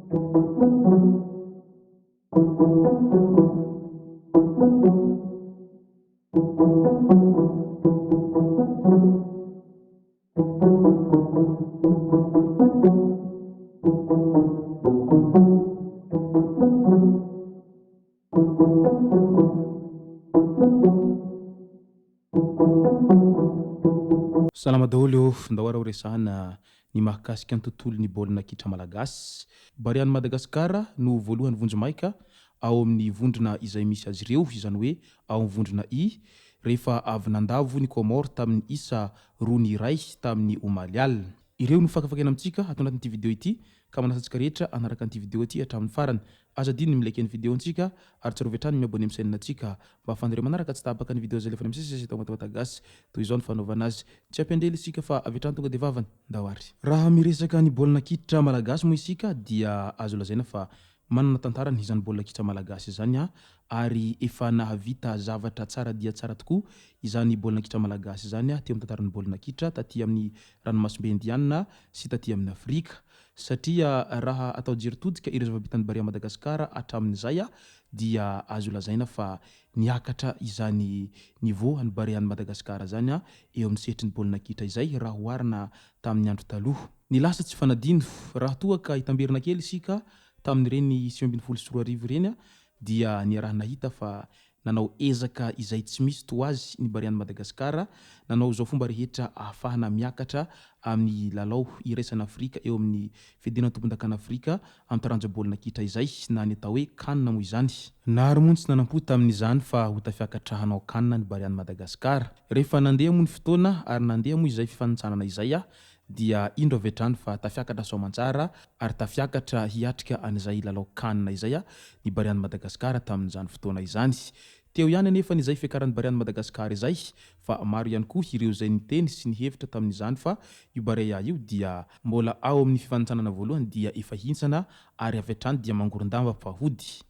Salama daholo ndawara ho resahana ny mahakasika ny tontolon'ny baolina kitra malagasy. Barian'i Madagasikara no voalohany vonjomaika ao amin'ny vondrona izay misy azy ireo, izany hoe ao amin'ny vondrona I, rehefa avy nandavo ny Comore tamin'ny isa 2-2 tamin'ny Omalial. Ireo no fakafakena amintsika atao anatin'ity video ity, ka manasa antsika rehetra anaraka an'ity video ity hatramin'ny farany. Aza dino ny milike ny video antsika ary tsy rovy hatrany miabone amin'ny chaîne antsika mba ahafahanareo manaraka tsy tapaka ny video zay lefa misesy tao matagatasy toy izao ny fanaovana azy. Tsy ampendrely isika fa avy hatrany tonga dia vavany ndawary. Raha miresaka ny baolina kitra malagasy moa isika dia azo lazaina fa manana tantarany izany baolina kitra malagasy izany ary efa nahavita zavatra tsara dia tsara tokoa izany baolina kitra malagasy izany teo amin'ny tantaran'ny baolina kitra taty amin'ny ranomasimbe Indiana sy taty amin'ny Afrika. Satria raha atao jeritodika ireo zava-bitany Barea Madagasikara hatramin'izay dia azo lazaina fa niakatra izany niveau any Barean'i Madagasikara zany eo amin'ny sehatry ny baolina kitra izay raha oharina tamin'ny andro taloha. Ny lasa tsy fanadino raha toa ka hitamberina kely isika tamin'ireny 2024 ireny dia ny raha nahita fa nanao ezaka izay tsy misy to azy ny Barian'i Madagasikara, nanao zao fomba rehetra ahafahana miakatra amin'ny lalao iraisana Afrika eo amin'ny fidirana tompon-dakana Afrika amin'ny taranja baolina kitra izay na ny atao hoe CAN moa izany. Nahary moa tsy nanam-po tamin'izany fa ho tafiakatra hanao CAN ny Barian'i Madagasikara. Rehefa nandeha moa ny fotoana ary nandeha moa izay fifanitsanana izay dia indro avy hatrany fa tafiakatra soamantsara ary tafiakatra hiatrika an'izay lalao CAN izay ny Barian'i Madagasikara tamin'izany fotoana izany. Teo ihany anefa izay fiakaran'ny Barian'i Madagasikara izay fa maro ihany koa ireo izay niteny sy nihevitra tamin'izany fa io Barea io dia mbola ao amin'ny fifanitsanana voalohany dia efa hintsana ary avy hatrany dia mangorondamba fa hody.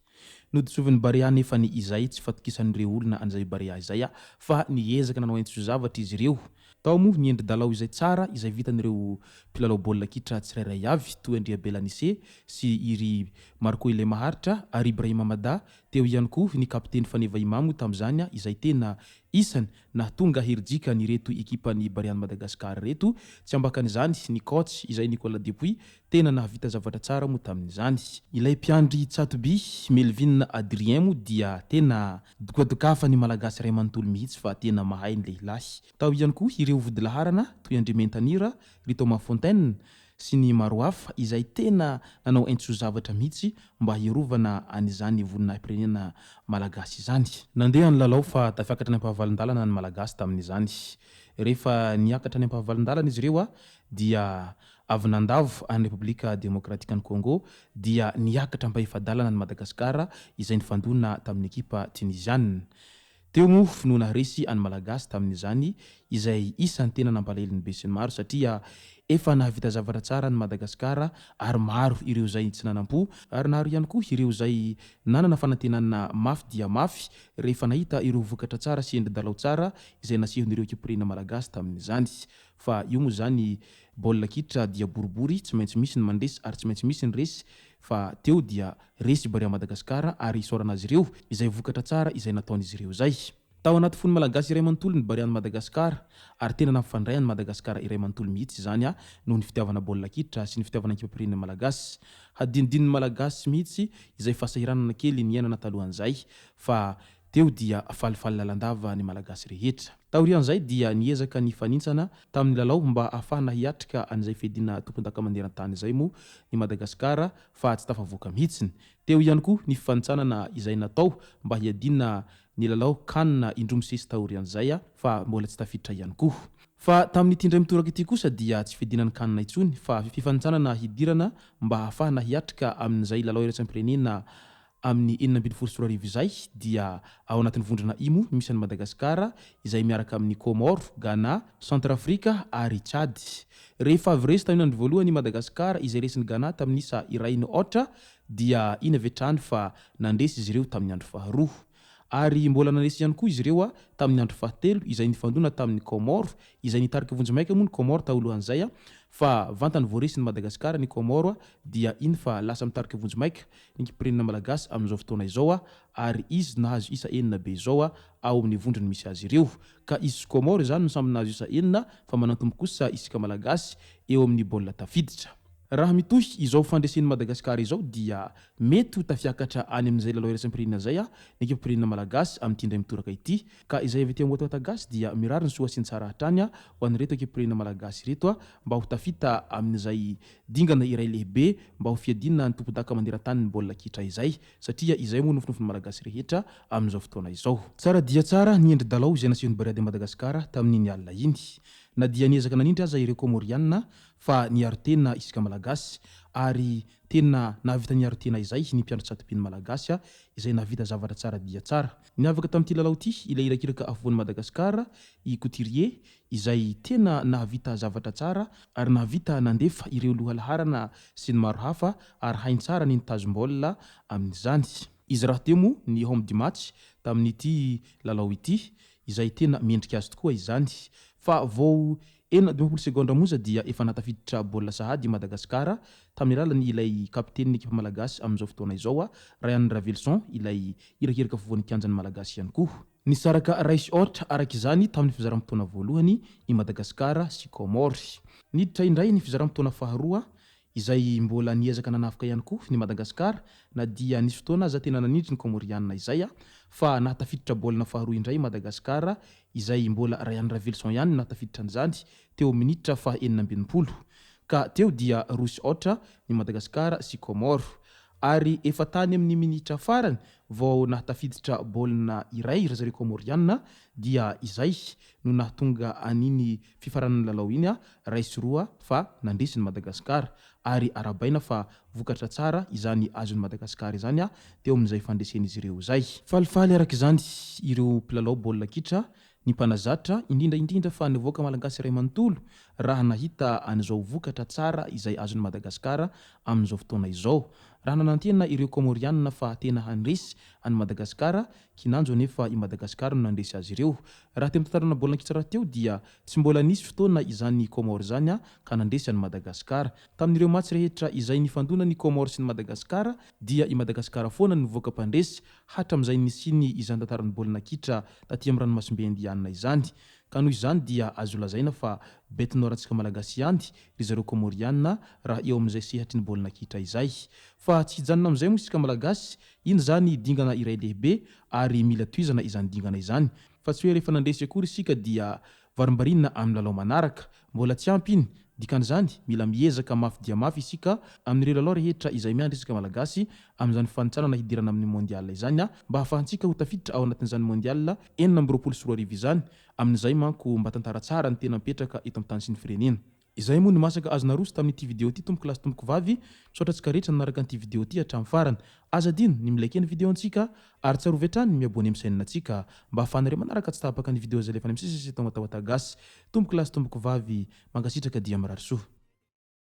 Noditsovin'ny Barea nefa ny izay tsy fatokisan'ireo olona an'izay Barea izay fa niezaka nanao entso zavatra izy ireo. Tao moa ny endry dalao izay tsara izay vitan'ireo mpilalao baolina kitra tsirairay avy toy Andrea Belanise sy iry Marco Ile Maharitra ary Ibrahima Mada. Teo ihany koa ny kapiteny Faneva Imamo tamin'izany izay tena isany nahatonga hirijika ny reto ekipany Barian'i Madagasikara reto. Tsy ambakan'izany ny coach izay Nicolas Dupuis tena nahavita zavatra tsara moa tamin'izany. Ilay mpiandry Tsatobi Melvin Adrien moa dia tena dokadokafa ny malagasy ray manontolo mihitsy fa tena mahay ny lehilahy. Tao ihany koa ireo vodilaharana toy André Mentanira, ry Thomas Fontaine sy ny maro hafa izay tena nanao entso zavatra mihitsy mba hiarovana an'izany voninahim-pirenena malagasy izany. Nandeha ny lalao fa tafiakatra ny ampahavalon-dalana ny malagasy tamin'izany. Rehefa niakatra ny ampahavalon-dalana izy ireo dia avy nandavo any Repoblika Demokratika ny Congo dia niakatra mba hifadalana ny Madagasikara izay nifandona tamin'ny ekipa tunisianina. Teo moa no naharesy any malagasy tamin'izany izay isany tena nampalahelo ny be sy ny maro satria efa nahavita zavatra tsara ny Madagasikara ary maro ireo izay tsy nanam-po ary naharo ihany koa ireo izay nanana fanantenana mafy dia mafy rehefa nahita ireo vokatra tsara sy endry dalao tsara izay nasehon'ireo ekipirena malagasy tamin'izany. Fa io moa zany baolina kitra dia boribory, tsy maintsy misy ny mandresy ary tsy maintsy misy ny resy, fa teo dia resy Barea Madagasikara ary isaorana azy ireo izay vokatra tsara izay nataon'izy ireo zay. Tao anaty fony malagasy iray manontolo ny Barian'i Madagasikara ary tena nampifandray any Madagasikara iray manontolo mihitsy izany noho ny fitiavana baolina kitra sy ny fitiavana ekipirena malagasy. Hadinidin'ny malagasy mihitsy izay fahasahiranana kely ny iainana talohan'izay fa teo dia falifaly lalandava ny malagasy rehetra. Taorian'izay dia niezaka ny fanintsana tamin'ny lalao mba ahafahana hiatrika an'izay fedina tompon-dakamanderan-tany izay moa ny Madagasikara fa tsy tafavoaka mihitsiny. Teo ihany koa ny fifanitsanana izay natao mba hiadina ny lalao CAN indromisesy taorian'izay fa mbola tsy tafiditra ihany koa. Fa tamin'ity indray mitoraka ity kosa dia tsy fidinan'ny CAN intsony fa fifanitsanana hidirana mba ahafahana hiatrika amin'izay lalao iraisam-pirenena amin'ny 2024 izay dia ao anatin'ny vondrona imo misy any Madagasikara izay miaraka amin'ny Comore, Ghana, Centrafrika ary Tchad. Rehefa avy resy tamin'ny andro voalohany Madagasikara izay resin'ny Ghana tamin'ny isa 2-0 dia iny avy hatrany fa nandresy izy ireo tamin'ny andro faharoa. Ary mbola nanesy ihany koa izy ireo tamin'ny andro fahatelo izay nifandona tamin'ny Comore izay nitarika vonjomaika moa ny Comore taolohan'izay fa vantany voaresiny Madagasikara ny Komoro dia iny fa lasa mitarika vonjimaika ny kipirenena malagasy amin'izao fotoana izao ary izy nahazo isa enina be izao ao amin'ny vondrony misy azy ireo ka izy Komoro zany no samy nahazo isa enina fa manantombo kosa isika malagasy eo amin'ny baolina tafiditra. Raha mitohy izao fandresen'ny Madagasikara izao dia mety ho tafiakatra any amin'izay lalao iraisam-pirenena zay ny ekipirenena malagasy amin'ny tindray mitoraka ity ka izay avy ety Ambohidahy gasy dia mirary ny soa sy ny tsara hatrany ho an'ireto ekipirenena malagasy reto mba ho tafita amin'izay dingana iray lehibe mba ho fiadinana ny tompon-daka maneran-tany ny baolina kitra izay satria izay moa nofinofiny malagasy rehetra amin'izao fotoana izao. Tsara dia tsara ny endry dalao izay nasehon'ny bariady Madagasikara tamin'iny alina iny na dia niezaka nanindry aza ireo Komoriana fa niaro tena isika malagasy ary tena nahavita niaro tena izay ny mpiandro tsatopiany malagasy izay nahavita zavatra tsara dia tsara. Niavaka tamin'ity lalao ity ilay irakiraka afovoan'ny Madagasikara i Couturier izay tena nahavita zavatra tsara ary nahavita nandefa ireo lohalaharana sy ny maro hafa ary hainy tsara ny nitazom-baolina amin'izany. Izy raha teo moa ny homme du match tamin'ity lalao ity izay tena mendrika azy tokoa izany fa vao 12 segondra monja dia efa natafiditra baolina sahady Madagasikara tamin'ny alalan'ny ilay kapiten'ny ekipa malagasy amin'izao fotoana izao Ryan Ravelson ilay irakiraka afovoan'ny kianjan'ny malagasy ihany koa. Nisaraka raisy ohatra araka izany tamin'ny fizaram-potoana voalohany i Madagasikara sy Komory. Niditra indray ny fizaram-potoana faharoa izay mbola niezaka nanafika ihany koa ny Madagasikara na dia nisy fotoana aza tena nanindry ny Komoriana izay fa natafiditra baolina faharoa indray Madagasikara izay mbola Ryan Ravelson ihany natafiditra an'izany teo minitra fa 40 ka teo dia rosy ohatra ny Madagasikara sy Komoro ary efa tany amin'ny minitra farany vao natafiditra baolina iray ry zareo Komoriana dia izay no nahatonga aniny fifaranany lalao iny raisy roa fa nandresiny Madagasikara ary arabaina fa vokatra tsara izany azon'ny Madagasikara izany teo amin'izay fandresen'izy ireo zay. Falifaly araka izany ireo mpilalao baolina kitra ny mpanazatra indrindra fa nivoaka malagasy iray manontolo raha nahita an'izao vokatra tsara izay azon'ny Madagasikara amin'izao fotoana izao. Raha nanantena ireo Komoriana fa tena handresy any Madagasikara kinanjo nefa i Madagasikara no nandresy azy ireo. Raha teo tantarana baolina kitra raha teo dia tsy mbola nisy fotoana izany Komoro zany ka nandresy any Madagasikara. Tamin'ireo match rehetra izay nifandona ny Komoro sy ny Madagasikara dia i Madagasikara foana no nivoaka mpandresy hatramin'izay nisiny izany tantaran'ny baolina kitra taty amin'ny ranomasimbe Indiana izany. Ka noho izany dia azo lazaina fa bête noire antsika malagasy ihany ry zareo Komoriana raha eo amin'izay sehatry ny baolina kitra izay. Fa tsy hijanona amin'izay moa isika malagasy iny zany dingana iray lehibe ary mila tohizana izany dingana izany fa tsy hoe rehefa nandresy akory isika dia varimbarinina amin'ny lalao manaraka mbola tsy ampy iny dikan'izany mila miezaka mafy dia mafy isika amin'ireo lalao rehetra izay miandry isika malagasy amin'izany fanitsanana hidirana amin'ny mondial izany mba hahafahantsika ho tafiditra ao anatin'izany mondial 2024 izany amin'izay manko mba tantara tsara ny tena mipetraka eto amin'ny tany sy ny firenena. Izay moa ny masaka azona roso tamin'ity vidéo ity tomboko lasy tomboko vavy misaotra antsika rehetra nanaraka an'ity vidéo ity hatramin'ny farany. Aza dino ny milike ny vidéo antsika ary tsarovy hatrany ny miabone amin'ny chaîne antsika mba ahafanareo manaraka tsy tapaka ny vidéo zay lefa ny misesy eto Ambohidahy gasy. Tomboko lasy tomboko vavy mankasitraka dia mirary soa.